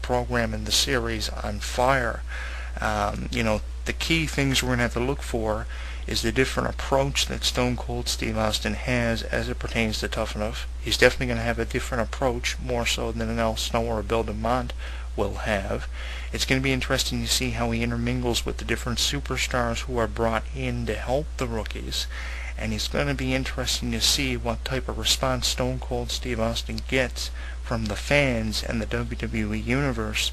program in the series on fire. The key things we're going to have to look for is the different approach that Stone Cold Steve Austin has as it pertains to Tough Enough. He's definitely going to have a different approach, more so than an Al Snow or a Bill DeMott will have. It's going to be interesting to see how he intermingles with the different superstars who are brought in to help the rookies. And it's going to be interesting to see what type of response Stone Cold Steve Austin gets from the fans and the WWE Universe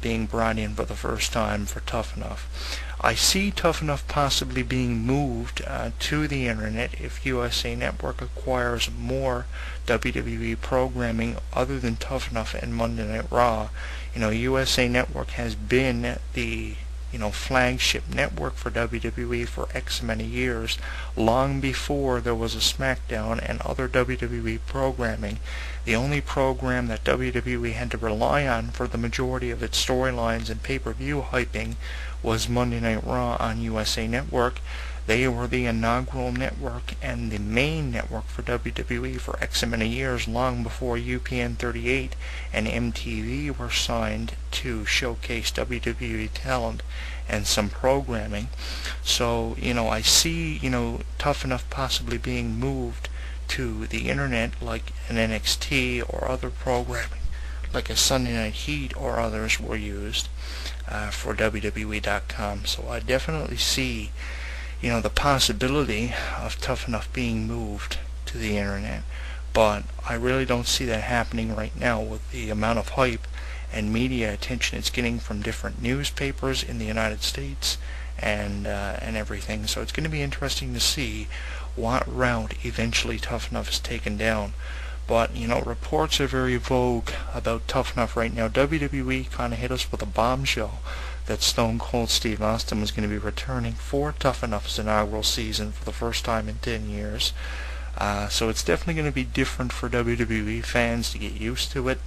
being brought in for the first time for Tough Enough. I see Tough Enough possibly being moved to the internet if USA Network acquires more WWE programming other than Tough Enough and Monday Night Raw. USA Network has been the flagship network for WWE for X many years, long before there was a SmackDown and other WWE programming. The only program that WWE had to rely on for the majority of its storylines and pay-per-view hyping was Monday Night Raw on USA Network. They were the inaugural network and the main network for WWE for X many years, long before UPN 38 and MTV were signed to showcase WWE talent and some programming. So, I see, Tough Enough possibly being moved to the internet like an NXT or other programming, like a Sunday Night Heat or others were used for WWE.com. So I definitely see the possibility of Tough Enough being moved to the internet, but I really don't see that happening right now with the amount of hype and media attention it's getting from different newspapers in the United States and everything. So it's going to be interesting to see what route eventually Tough Enough is taken down. But reports are very vogue about Tough Enough right now. WWE kind of hit us with a bombshell that Stone Cold Steve Austin was going to be returning for Tough Enough's inaugural season for the first time in 10 years. So it's definitely going to be different for WWE fans to get used to it.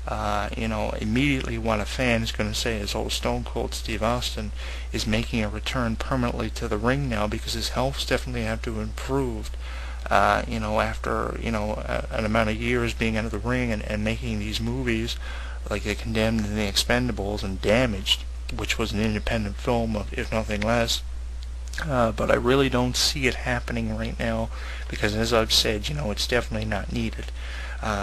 Immediately what a fan is going to say is, oh, Stone Cold Steve Austin is making a return permanently to the ring now because his health's definitely have to improve. After, an amount of years being out of the ring and making these movies like The Condemned and The Expendables and Damaged, which was an independent film, if nothing less. But I really don't see it happening right now because, as I've said, it's definitely not needed.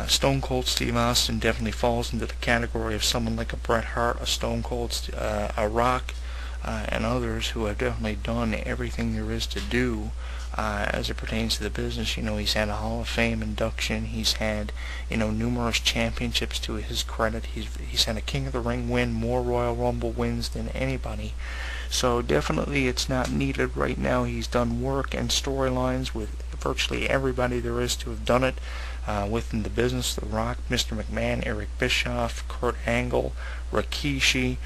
Stone Cold Steve Austin definitely falls into the category of someone like a Bret Hart, a Stone Cold, a Rock, and others who have definitely done everything there is to do as it pertains to the business. He's had a Hall of Fame induction. He's had, numerous championships to his credit. He's had a King of the Ring win, more Royal Rumble wins than anybody. So definitely it's not needed right now. He's done work and storylines with virtually everybody there is to have done it within the business. The Rock, Mr. McMahon, Eric Bischoff, Kurt Angle, Rikishi,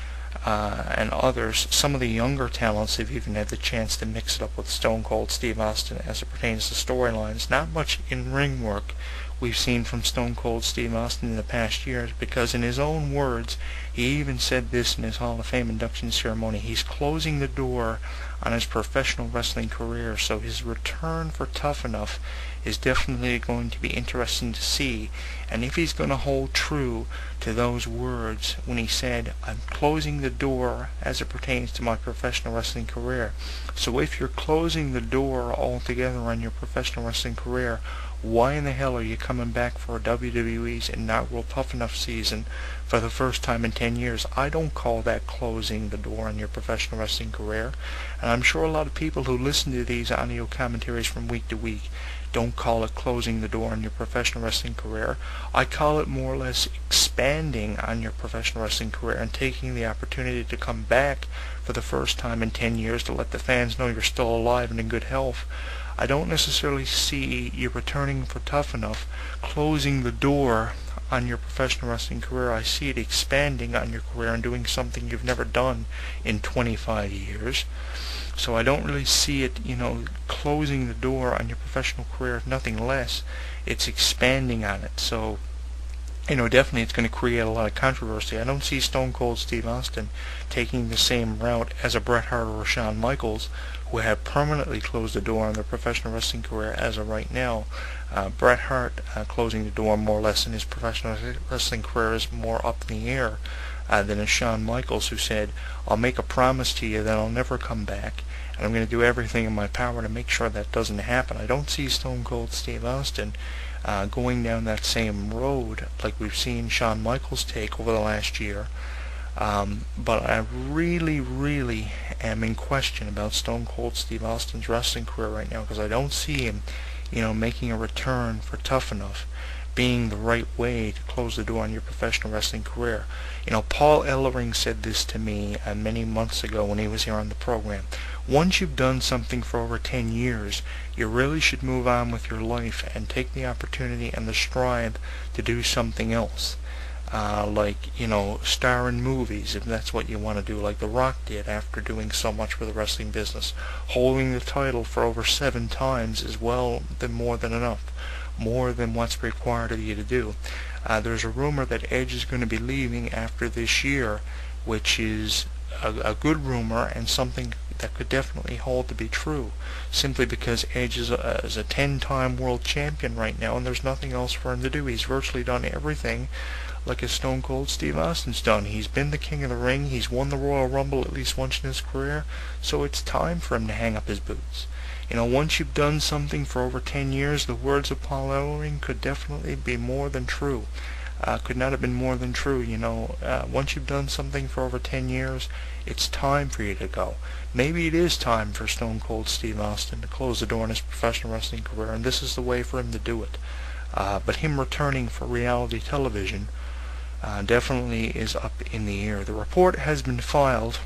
and others. Some of the younger talents have even had the chance to mix it up with Stone Cold Steve Austin as it pertains to storylines. Not much in-ring work we've seen from Stone Cold Steve Austin in the past years, because in his own words, he even said this in his Hall of Fame induction ceremony, he's closing the door on his professional wrestling career. So his return for Tough Enough is definitely going to be interesting to see, and if he's going to hold true to those words when he said, I'm closing the door as it pertains to my professional wrestling career. So if you're closing the door altogether on your professional wrestling career, why in the hell are you coming back for WWE's inaugural Tough Enough season for the first time in 10 years? I don't call that closing the door on your professional wrestling career, and I'm sure a lot of people who listen to these audio commentaries from week to week don't call it closing the door on your professional wrestling career. I call it more or less expanding on your professional wrestling career and taking the opportunity to come back for the first time in 10 years to let the fans know you're still alive and in good health. I don't necessarily see you returning for Tough Enough, closing the door on your professional wrestling career. I see it expanding on your career and doing something you've never done in 25 years. So I don't really see it, closing the door on your professional career, if nothing less. It's expanding on it. So, definitely it's going to create a lot of controversy. I don't see Stone Cold Steve Austin taking the same route as a Bret Hart or a Shawn Michaels, who have permanently closed the door on their professional wrestling career as of right now. Bret Hart closing the door more or less in his professional wrestling career is more up in the air than is Shawn Michaels, who said, "I'll make a promise to you that I'll never come back, and I'm going to do everything in my power to make sure that doesn't happen." I don't see Stone Cold Steve Austin going down that same road like we've seen Shawn Michaels take over the last year. But I really am in question about Stone Cold Steve Austin's wrestling career right now, because I don't see him, making a return for Tough Enough being the right way to close the door on your professional wrestling career. Paul Ellering said this to me many months ago when he was here on the program. Once you've done something for over 10 years, you really should move on with your life and take the opportunity and the strive to do something else. Star in movies, if that's what you want to do, like The Rock did after doing so much for the wrestling business. Holding the title for over 7 times is more than enough, more than what's required of you to do. There's a rumor that Edge is going to be leaving after this year, which is a good rumor and something that could definitely hold to be true, simply because Edge is a 10-time world champion right now, and there's nothing else for him to do. He's virtually done everything like a Stone Cold Steve Austin's done. He's been the king of the ring. He's won the Royal Rumble at least once in his career, so it's time for him to hang up his boots. Once you've done something for over 10 years, the words of Paul Ellering could definitely be more than true. Could not have been more than true. Once you've done something for over 10 years, it's time for you to go. Maybe it is time for Stone Cold Steve Austin to close the door on his professional wrestling career, and this is the way for him to do it. But him returning for reality television definitely is up in the air. The report has been filed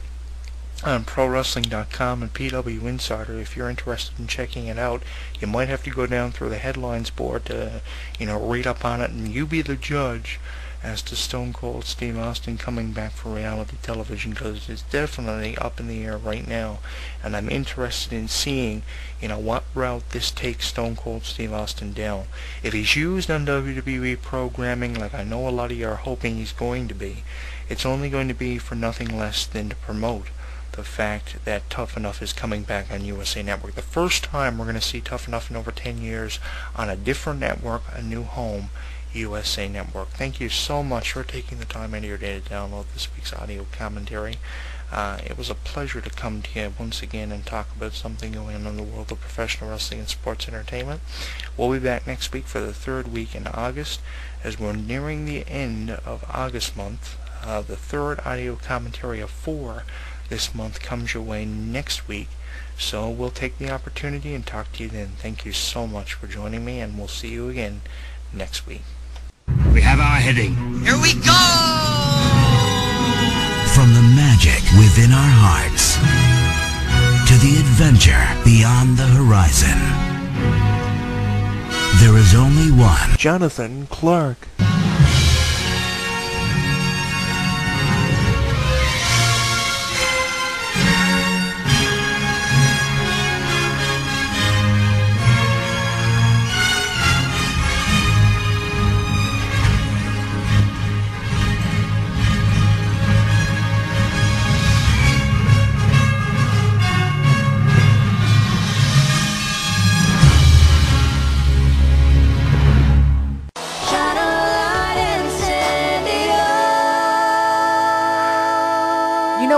on ProWrestling.com and PW Insider. If you're interested in checking it out, you might have to go down through the headlines board to, read up on it, and you be the judge as to Stone Cold Steve Austin coming back for reality television, because it's definitely up in the air right now, and I'm interested in seeing, what route this takes Stone Cold Steve Austin down. If he's used on WWE programming, like I know a lot of you are hoping he's going to be, it's only going to be for nothing less than to promote the fact that Tough Enough is coming back on USA Network. The first time we're going to see Tough Enough in over 10 years on a different network, a new home, USA Network. Thank you so much for taking the time out of your day to download this week's audio commentary. It was a pleasure to come to you once again and talk about something going on in the world of professional wrestling and sports entertainment. We'll be back next week for the 3rd week in August, as we're nearing the end of August month. The 3rd audio commentary of 4 this month comes your way next week, so we'll take the opportunity and talk to you then. Thank you so much for joining me, and we'll see you again next week. We have our heading. Here we go! From the magic within our hearts to the adventure beyond the horizon, there is only one Jonathan Clarke.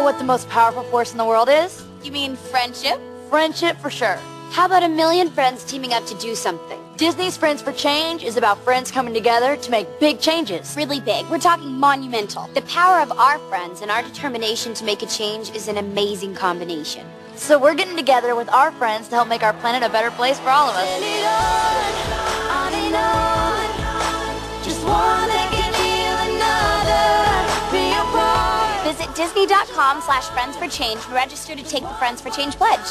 What the most powerful force in the world is? You mean friendship? Friendship for sure. How about a million friends teaming up to do something? Disney's Friends for Change is about friends coming together to make big changes. Really big. We're talking monumental. The power of our friends and our determination to make a change is an amazing combination. So we're getting together with our friends to help make our planet a better place for all of us. On and on, just one that can heal another. Be a part. Visit Disney.com/friendsforchange and register to take the Friends for Change pledge.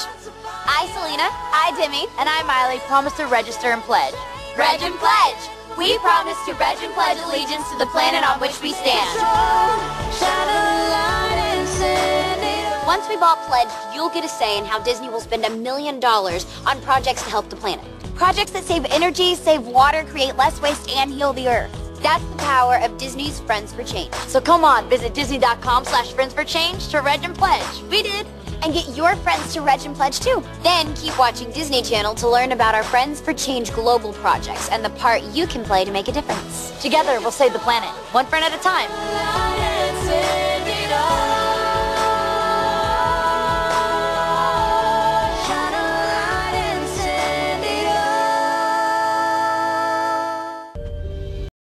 I, Selena. I, Demi. And I, Miley, promise to register and pledge. Reg and pledge. We promise to reg and pledge allegiance to the planet on which we stand. Once we've all pledged, you'll get a say in how Disney will spend $1 million on projects to help the planet. Projects that save energy, save water, create less waste, and heal the earth. That's the power of Disney's Friends for Change. So come on, visit Disney.com/friendsforchange to reg and pledge. We did. and get your friends to Reg and pledge too. Then keep watching Disney Channel to learn about our Friends for Change global projects and the part you can play to make a difference. Together, we'll save the planet, one friend at a time.